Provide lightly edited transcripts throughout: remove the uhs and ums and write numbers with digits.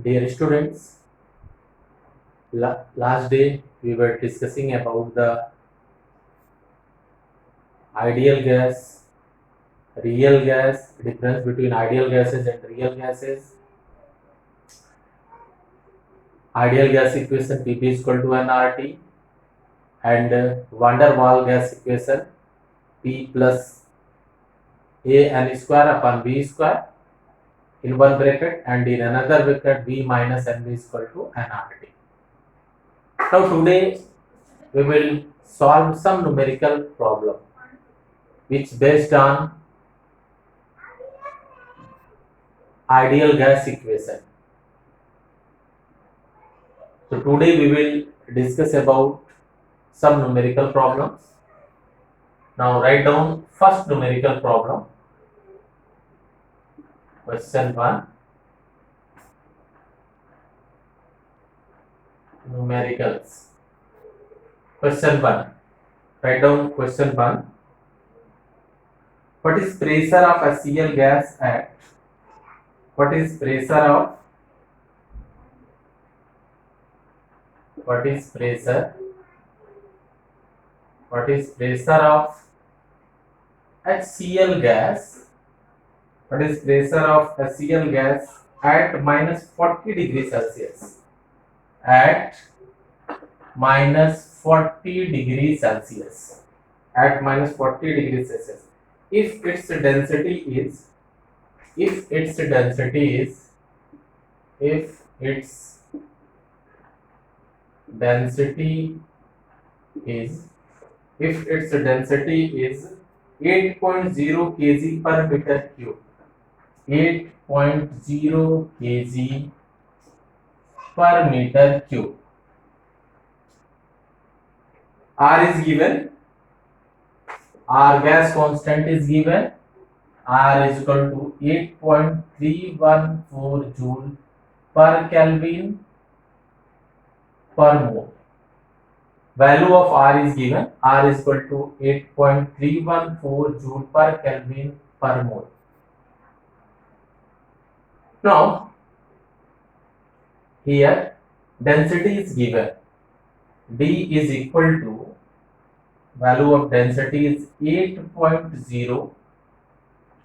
Dear students, last day we were discussing about the ideal gas, real gas, difference between ideal gases and real gases, ideal gas equation Pv is equal to nRT, and van der Waals gas equation P plus A n square upon V square in one bracket, and in another bracket V minus Nv is equal to nRT. Now today we will solve some numerical problem which based on ideal gas equation. So today we will discuss about some numerical problems. Now write down first numerical problem. Question 1. Numericals. Question 1. Write down question 1. What is pressure of HCl gas at? What is pressure of? What is pressure? What is pressure of HCl gas? What is pressure of HCl gas at minus 40 degrees Celsius? At minus 40 degrees Celsius. At minus 40 degrees Celsius. If its density is if its density is 8.0 kg per meter cube, 8.0 kg per meter cube. R is given, R gas constant is given, R is equal to 8.314 joule per Kelvin per mole. Value of R is given, R is equal to 8.314 joule per Kelvin per mole. Now, here density is given, D is equal to, value of density is 8.0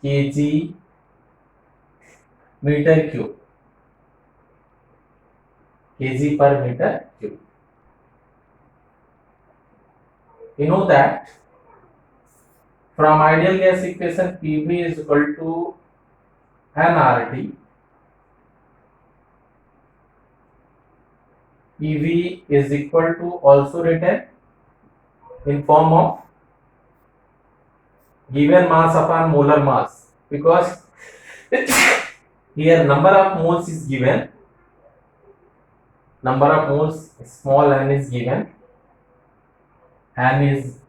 kg meter cube, kg per meter cube. You know that from ideal gas equation Pv is equal to nRT. Pv is equal to also written in form of given mass upon molar mass, because here number of moles is given, number of moles small n is given, n is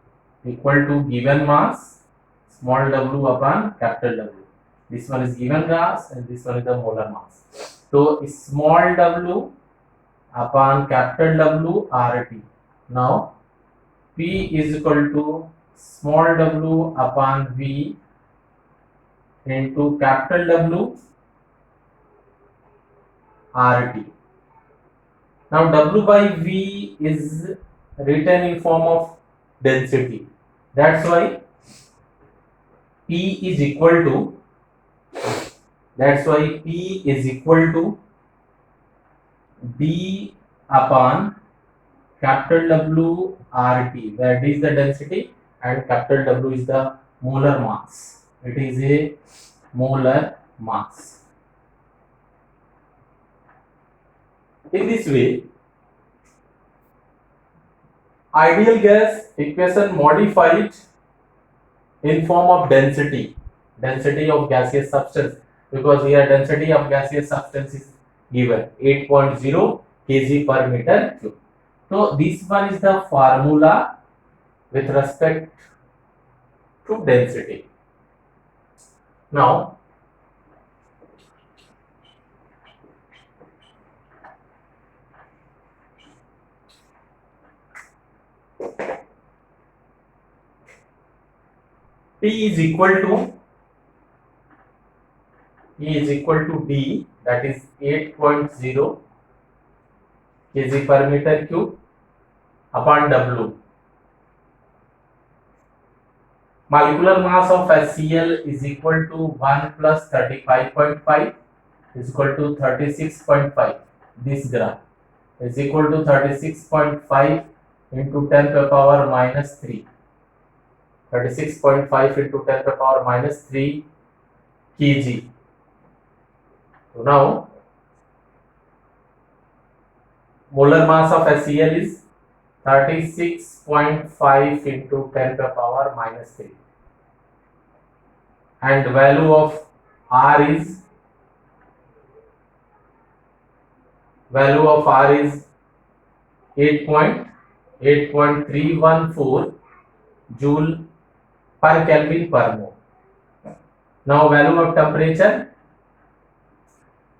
equal to given mass small w upon capital W. This one is given gas and this one is the molar mass. So small w upon capital W RT. Now P is equal to small w upon V into capital W RT. Now W by V is written in form of density. That's why P is equal to D upon capital W RT, where D is the density and capital W is the molar mass. It is a molar mass. In this way, ideal gas equation modified in form of density of gaseous substance, because here density of gaseous substance is given 8.0 kg per meter cube. So this one is the formula with respect to density. Now P is equal to D, that is 8.0 kg per meter cube upon W. Molecular mass of HCl is equal to 1 plus 35.5 is equal to 36.5. This graph is equal to 36.5 into 10 to the power minus 3. 36.5 into 10 to the power minus 3 kg. So now molar mass of HCl is 36.5 into 10 to the power minus 3, and value of R is 8.314 joule per Kelvin per mole. Now value of temperature,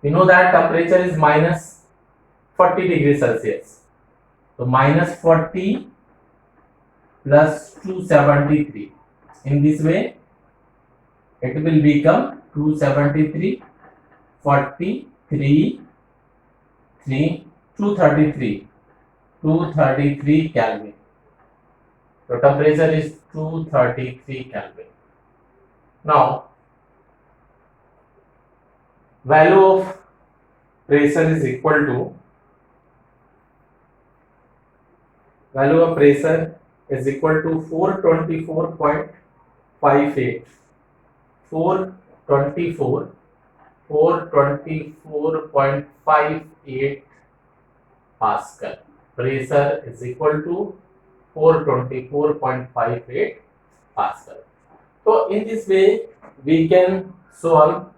we know that temperature is minus 40 degrees Celsius. So minus 40 plus 273. In this way, it will become 273, 43, 233 Kelvin. So temperature is 233 Kelvin. Now, value of pressure is equal to 424.58. 424.58 Pascal. Pressure is equal to 424.58 Pascal. So in this way, we can solve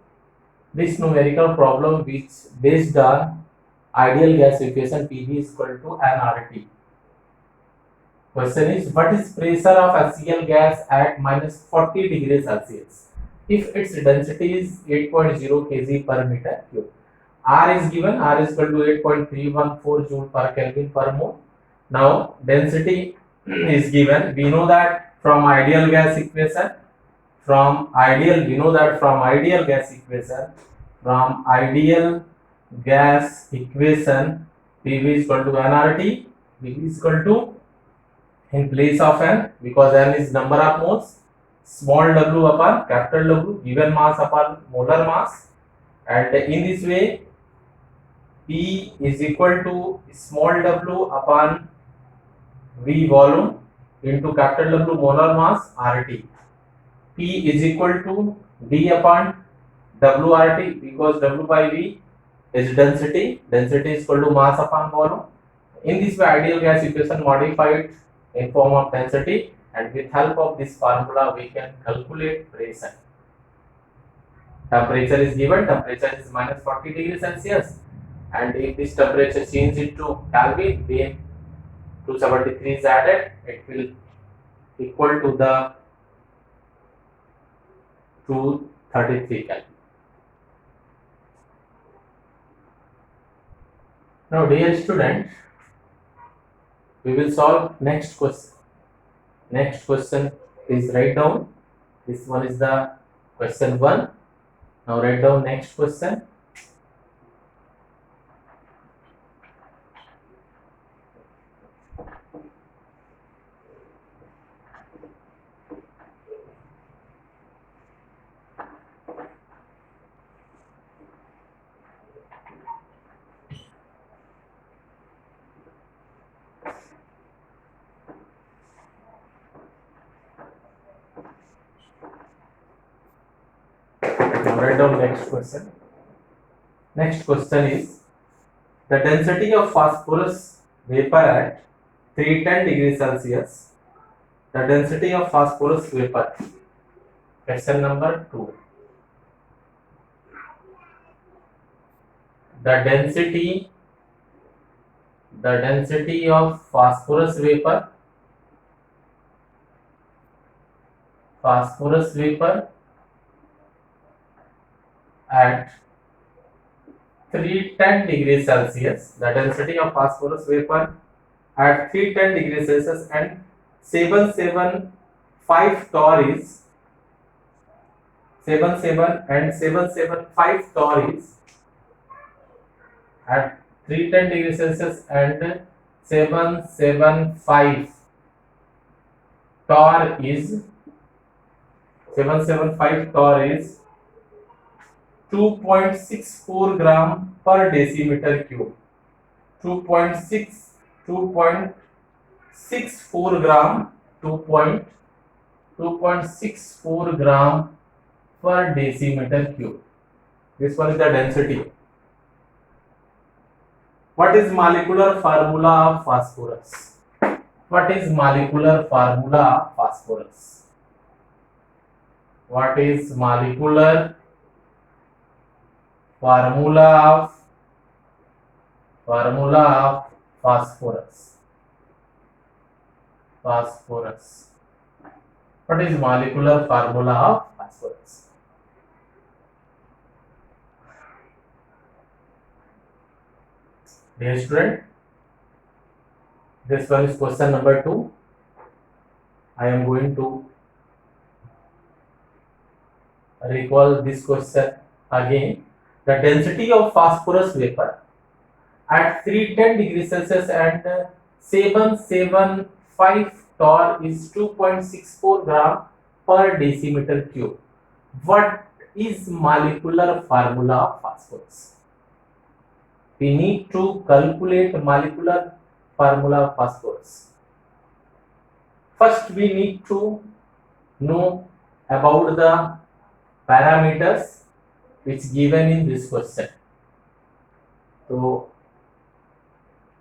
this numerical problem which based on ideal gas equation PV is equal to nRT. Question is, what is pressure of HCl gas at minus 40 degrees Celsius if its density is 8.0 kg per meter cube? R is given, R is equal to 8.314 joule per Kelvin per mole. Now density is given. We know that from ideal gas equation, PV is equal to nRT. PV is equal to, in place of n, because n is number of moles, small w upon capital W, given mass upon molar mass, and in this way P is equal to small w upon V volume into capital W molar mass RT. P is equal to D upon WRT, because W by V is density. Density is equal to mass upon volume. In this way, ideal gas equation modified in form of density, and with help of this formula we can calculate pressure. Temperature is given, temperature is minus 40 degrees Celsius, and if this temperature change into Kelvin, then 273 is added, it will equal to the 233 Kelvin. Now dear student, we will solve next question. Next question is write down. This one is the question 1. Now write down next question. Now write down next question. Next question is, the density of phosphorus vapor at 310 degrees Celsius. The density of phosphorus vapor. Question number 2. The density of phosphorus vapor at 310 degrees Celsius. The density of phosphorus vapor at 310 degrees Celsius and 775 torr is 775 torr is at 310 degrees Celsius and 775 torr is 2.64 gram per decimeter cube. 2.64 gram 2.64 gram per decimeter cube. This one is the density. What is molecular formula of phosphorus? What is molecular formula of phosphorus? What is molecular formula of phosphorus? Phosphorus. What is molecular formula of phosphorus? Dear student, this one is question number 2. I am going to recall this question again. The density of phosphorus vapor at 310 degrees Celsius and 775 torr is 2.64 gram per decimeter cube. What is molecular formula of phosphorus? We need to calculate molecular formula of phosphorus. First, we need to know about the parameters which given in this question. So,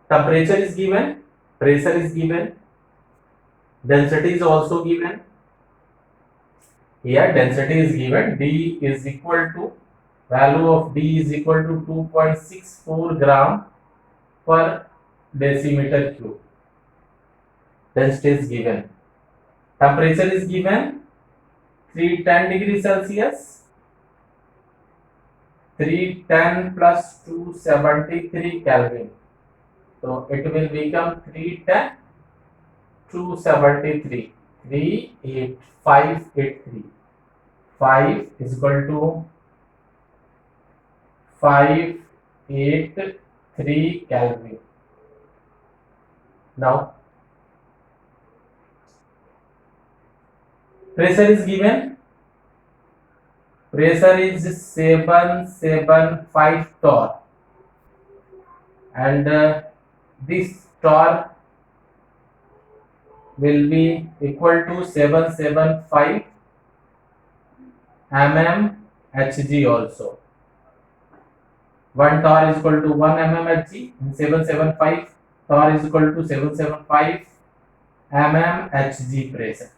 temperature is given, pressure is given, density is also given. Here density is given, D is equal to, value of D is equal to 2.64 gram per decimeter cube. Density is given. Temperature is given, 310 degrees Celsius. 310 plus 273 Kelvin. So it will become 310 273 38583. 5 is equal to 583 Kelvin. Now pressure is given. Pressure is 775 torr, and this torr will be equal to 775 mmHg also. 1 torr is equal to 1 mmHg, and 775 torr is equal to 775 mmHg pressure.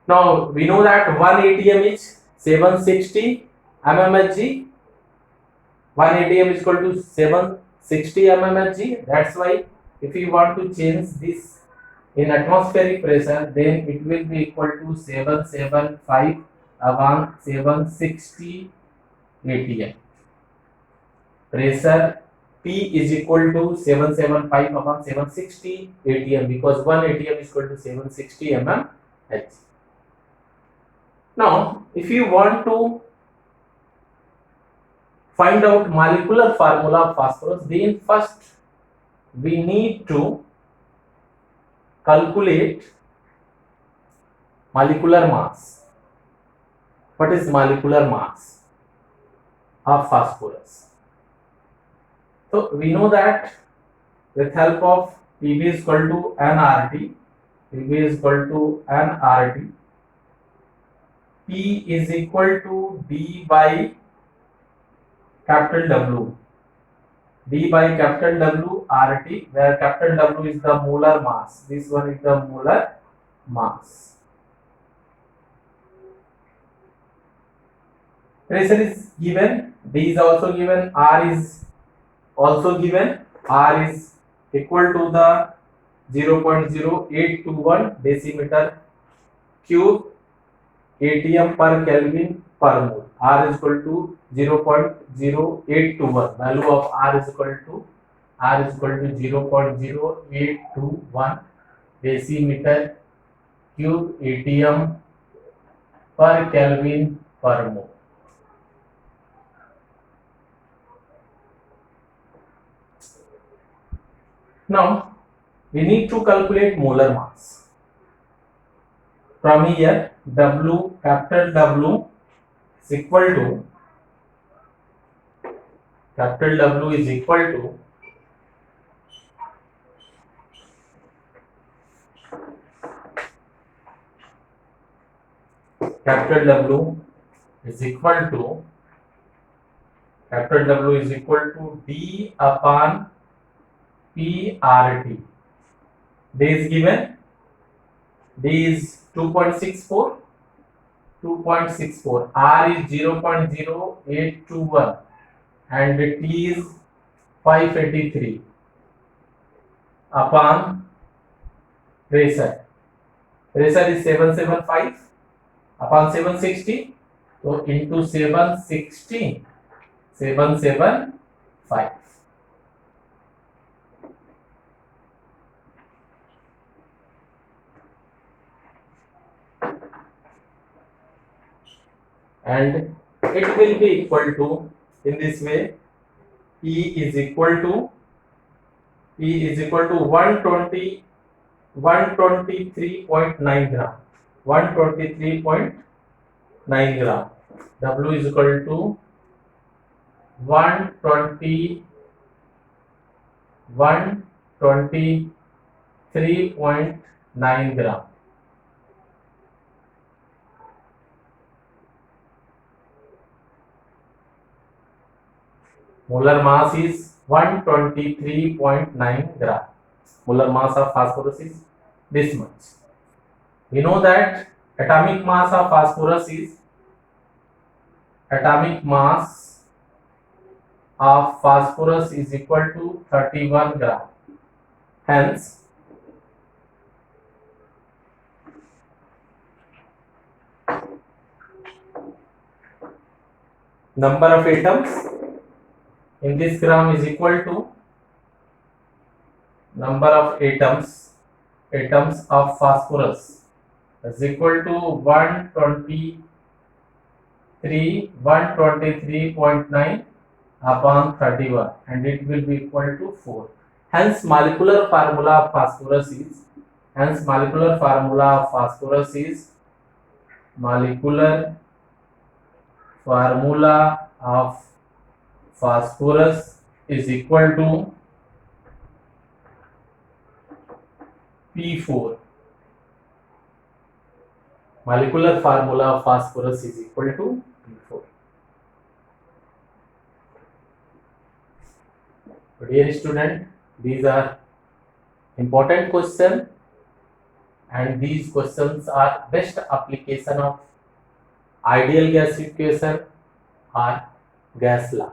Now we know that 1 atm is 760 mmHg. 1 atm is equal to 760 mmHg. That's why if we want to change this in atmospheric pressure, then it will be equal to 775 upon 760 atm. Pressure P is equal to 775 upon 760 atm, because 1 atm is equal to 760 mmHg. Now, if you want to find out molecular formula of phosphorus, then first we need to calculate molecular mass. What is molecular mass of phosphorus? So we know that with help of Pb is equal to nRT, Pb is equal to nRT, P is equal to D by capital W. D by capital W RT, where capital W is the molar mass. This one is the molar mass. Pressure is given, D is also given, R is also given. R is equal to the 0.0821 decimeter cube atm per Kelvin per mole. R is equal to 0.0821. Value of R is equal to 0.0821 decimeter cube atm per Kelvin per mole. Now we need to calculate molar mass. From here, W, capital W is equal to capital W is equal to capital W is equal to capital W is equal to D upon PRT. D is given. D is 2.64. 2.64. R is 0.0821 and T is 583 upon pressure. Pressure is 775 upon 760. So into 760, 775. And it will be equal to, in this way, E is equal to 123.9 gram. 123.9 gram. W is equal to 123.9 gram. Molar mass is 123.9 gram. Molar mass of phosphorus is this much. We know that atomic mass of phosphorus is equal to 31 gram. Hence, number of atoms in this gram is equal to number of atoms of phosphorus is equal to 123.9 upon 31 and it will be equal to 4. Hence molecular formula of phosphorus is equal to P4. Molecular formula of phosphorus is equal to P4. Dear student, these are important questions and these questions are best application of ideal gas equation or gas law.